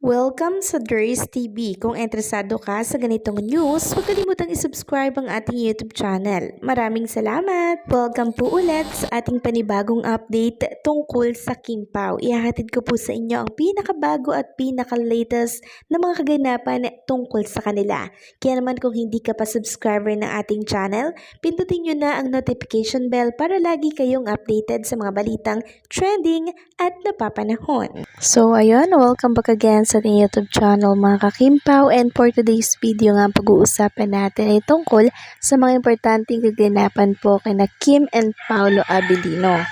Welcome sa Dries TV. Kung interesado ka sa ganitong news, huwag kalimutang isubscribe ang ating YouTube channel. Maraming salamat! Welcome po ulit sa ating panibagong update tungkol sa Kim Pao. Ihahatid ko po sa inyo ang pinakabago at pinaka-latest na mga kaganapan tungkol sa kanila. Kaya naman kung hindi ka pa subscriber ng ating channel, pindutin nyo na ang notification bell para lagi kayong updated sa mga balitang trending at napapanahon. So ayun, welcome back again sa ating YouTube channel mga kakimpaw, and for today's video nga pag-uusapan natin ay tungkol sa mga importanteng kaganapan po kina Kim and Paolo Abilino.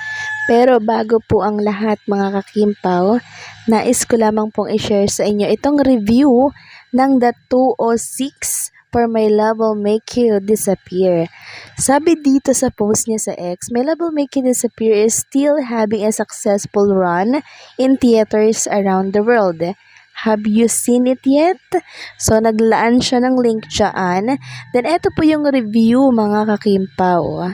Pero bago po ang lahat mga kakimpaw, nais ko lamang pong i-share sa inyo itong review ng The 206 For My Love Will Make You Disappear. Sabi dito sa post niya sa X, My Love Will Make You Disappear is still having a successful run in theaters around the world. Have you seen it yet? So, naglaan siya ng link dyan. Then, eto po yung review mga kakimpaw.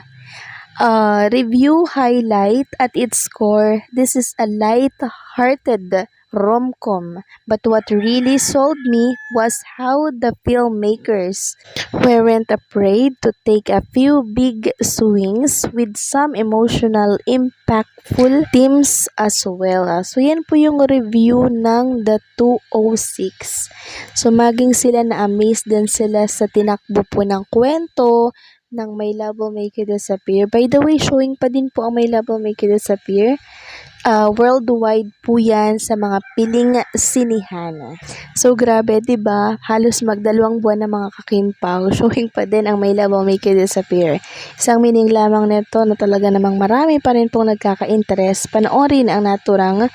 Review highlight at its core, this is a light-hearted rom-com, but what really sold me was how the filmmakers weren't afraid to take a few big swings with some emotional, impactful themes as well. So yan po yung review ng The 206. So maging sila na-amaze din sila sa tinakbo po ng kwento ng My Love Will Make You Disappear. By the way, showing pa din po ang My Love Will Make You Disappear. Worldwide po yan sa mga piling sinihan. So grabe, 'di ba? Halos magdalawang buwan na mga kakimpaw, showing pa din ang My Love Will Make You Disappear. Isang meaning lamang nito na talaga namang marami pa rin pong nagkaka-interest panoorin ang naturang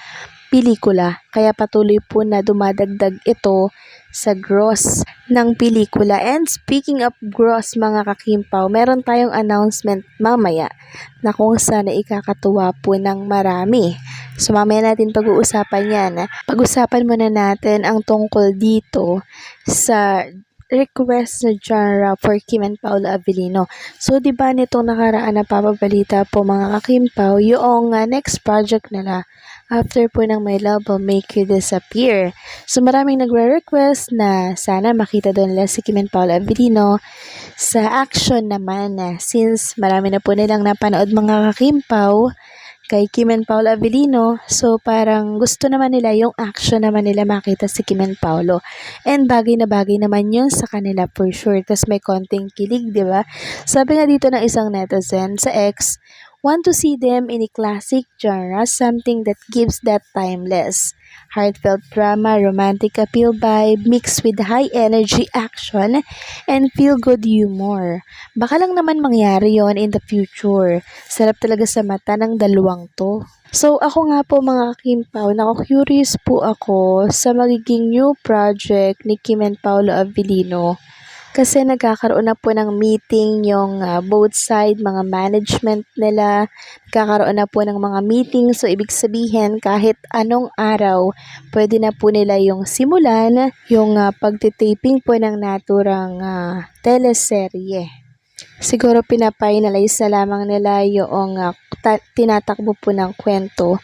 pelikula. Kaya patuloy po na dumadagdag ito sa gross ng pelikula. And speaking of gross mga kakimpaw, meron tayong announcement mamaya na kung saan ikakatuwa po ng marami. So mamaya natin pag-uusapan yan. Pag-usapan muna natin ang tungkol dito sa request na genre for Kim and Paolo Abilino. So, di ba nitong nakaraan na papabalita po mga kakimpaw, yung next project nila after po ng My Love Will Make You Disappear. So, maraming nagre-request na sana makita doon nila si Kim and Paolo Abilino sa action naman, since marami na po nilang napanood mga kakimpaw kay Kim and Paolo Abilino. So, parang gusto naman nila yung action naman nila makita si Kim and Paolo. And bagay na bagay naman yun sa kanila for sure. Tapos may konting kilig, di ba? Sabi nga dito ng isang netizen sa X, want to see them in a classic genre, something that gives that timeless, heartfelt drama, romantic appeal vibe, mixed with high-energy action, and feel-good humor. Baka lang naman mangyari yon in the future. Sarap talaga sa mata ng dalawang to. So, ako nga po mga kakimpaw, nako-curious po ako sa magiging new project ni Kim and Paolo Abilino. Kasi nagkakaroon na po ng meeting yung both side, mga management nila. Nagkakaroon na po ng mga meeting. So, ibig sabihin, kahit anong araw, pwede na po nila yung simulan, yung pagtitaping po ng naturang teleserye. Siguro pinapinalize na lamang nila yung tinatakbo po ng kwento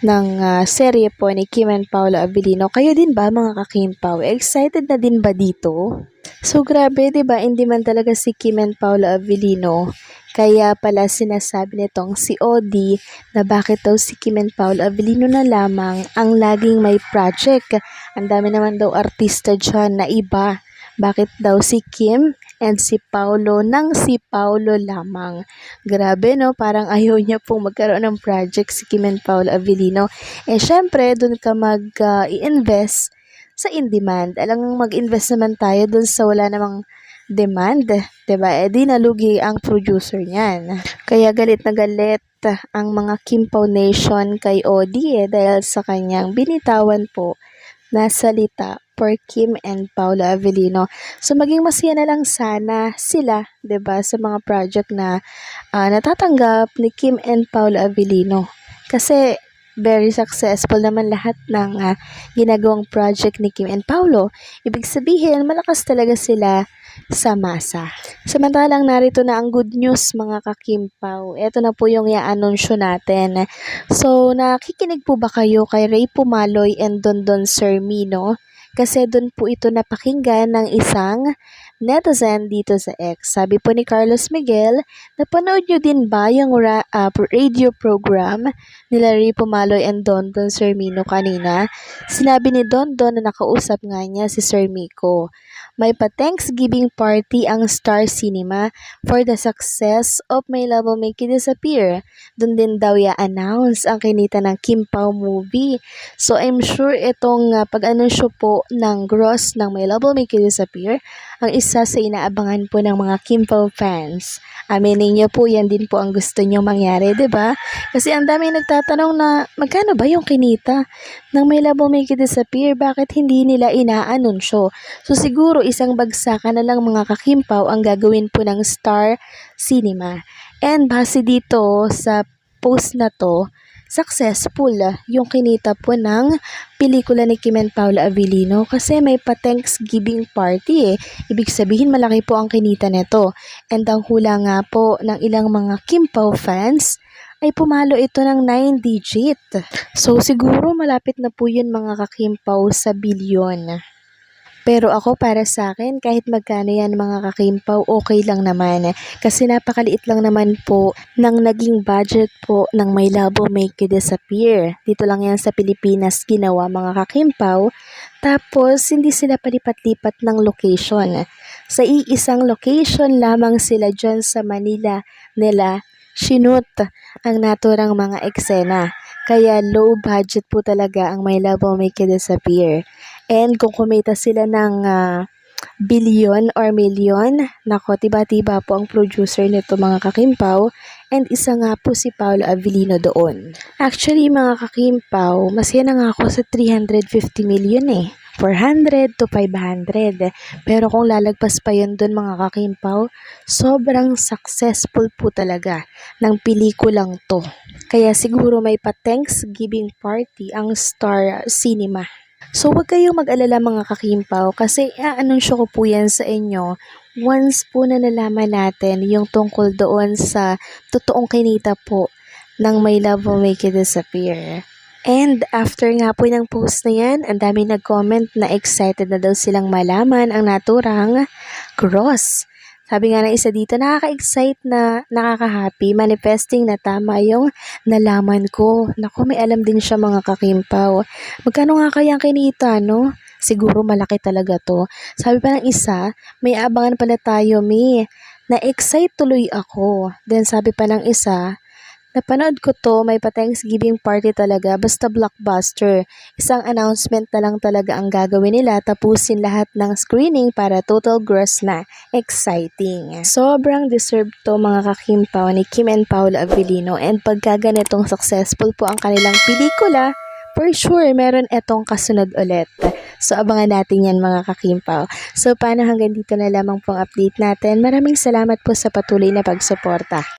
ng serye po ni Kim and Paolo Abilino. Kayo din ba mga kakimpaw? Excited na din ba dito? So grabe, 'di ba? Hindi man talaga si Kim and Paolo Abilino. Kaya pala sinasabi nitong si Odi na bakit daw si Kim and Paolo Abilino na lamang ang laging may project. Ang dami naman daw artista dyan na iba. Bakit daw si Kim and si Paolo nang si Paolo lamang? Grabe no, parang ayaw niya pong magkaroon ng project si Kim and Paolo Abilino. Eh syempre, doon ka mag-i-invest sa in-demand. Alam mag-invest naman tayo doon sa wala namang demand, 'di ba? Eh di nalugi ang producer niyan. Kaya galit na galit ang mga Kimpaw Nation kay Odi dahil sa kanyang binitawan po na salita for Kim and Paolo Abilino. So maging masaya na lang sana sila, 'di ba, sa mga project na natatanggap ni Kim and Paolo Abilino. Kasi very successful naman lahat ng ginagawang project ni Kim and Paolo. Ibig sabihin, malakas talaga sila sa masa. Samantalang narito na ang good news mga kakimpaw. Ito na po yung i-anunsyo natin. So, nakikinig po ba kayo kay Ray Pumaloy and Dondon Sermino? Kasi doon po ito napakinggan ng isang netizen dito sa X. Sabi po ni Carlos Miguel, napanood nyo din ba yung radio program nila Ray Pumaloy and Dondon Sermino kanina? Sinabi ni Dondon na nakausap nga niya si Sir Miko. May pa-Thanksgiving party ang Star Cinema for the success of My Love Will Make You Disappear. Doon din daw i-announce ang kinita ng Kim Pao movie. So I'm sure itong pag-anunsyo po ng gross ng My Love Will Make You Disappear ang isa sa inaabangan po ng mga Kim Pao fans. Aminin niyo po, yan din po ang gusto niyo mangyari, 'di ba? Kasi ang dami nagtatanong na magkano ba yung kinita ng My Love Will Make You Disappear? Bakit hindi nila inaanunsyo? So siguro isang bagsakan na lang mga kakimpaw ang gagawin po ng Star Cinema. And base dito sa post na to, successful yung kinita po ng pelikula ni Kim and Paula Avellino kasi may pa-Thanksgiving party eh. Ibig sabihin malaki po ang kinita nito. And ang hula nga po ng ilang mga Kim Pao fans ay pumalo ito ng 9 digit. So siguro malapit na po yun mga kakimpaw sa bilyon. Pero ako para sa akin, kahit magkano yan mga kakimpaw, okay lang naman. Kasi napakaliit lang naman po ng naging budget po ng My Love Will Make You Disappear. Dito lang yan sa Pilipinas ginawa mga kakimpaw. Tapos, hindi sila palipat-lipat ng location. Sa iisang location lamang sila dyan sa Manila nila sinut ang naturang mga eksena. Kaya low budget po talaga ang My Love Will Make You Disappear. And kung kumita sila ng billion or million, nako, tiba-tiba po ang producer nito mga kakimpaw. And isa nga po si Paula Avellino doon. Actually mga kakimpaw, masaya na nga ako sa 350 million eh. 400 to 500. Pero kung lalagpas pa yun doon mga kakimpaw, sobrang successful po talaga ng pelikulang to. Kaya siguro may pa-Thanksgiving party ang Star Cinema. So huwag kayong mag-alala mga kakimpaw kasi i-anunsyo ko po yan sa inyo once po na nalaman natin yung tungkol doon sa totoong kinita po ng My Love Will Make You Disappear. And after nga po ng post na yan, ang dami nag-comment na excited na daw silang malaman ang naturang gross. Sabi nga ng isa dito, nakaka-excite na nakaka-happy, manifesting na tama yung nalaman ko. Naku, may alam din siya mga kakimpaw. Magkano nga kaya ang kinita, no? Siguro malaki talaga to. Sabi pa ng isa, may abangan pala tayo, mi. Na-excite tuloy ako. Then sabi pa ng isa, napanood ko to, may pa-Thanksgiving party talaga, basta blockbuster. Isang announcement na lang talaga ang gagawin nila, tapusin lahat ng screening para total gross na. Exciting. Sobrang deserve to mga kakimpaw ni Kim and Paula Avellino, and pagka ganitong successful po ang kanilang pelikula, for sure, meron etong kasunod ulit. So, abangan natin yan mga kakimpaw. So, paano hanggang dito na lamang pong update natin. Maraming salamat po sa patuloy na pagsuporta.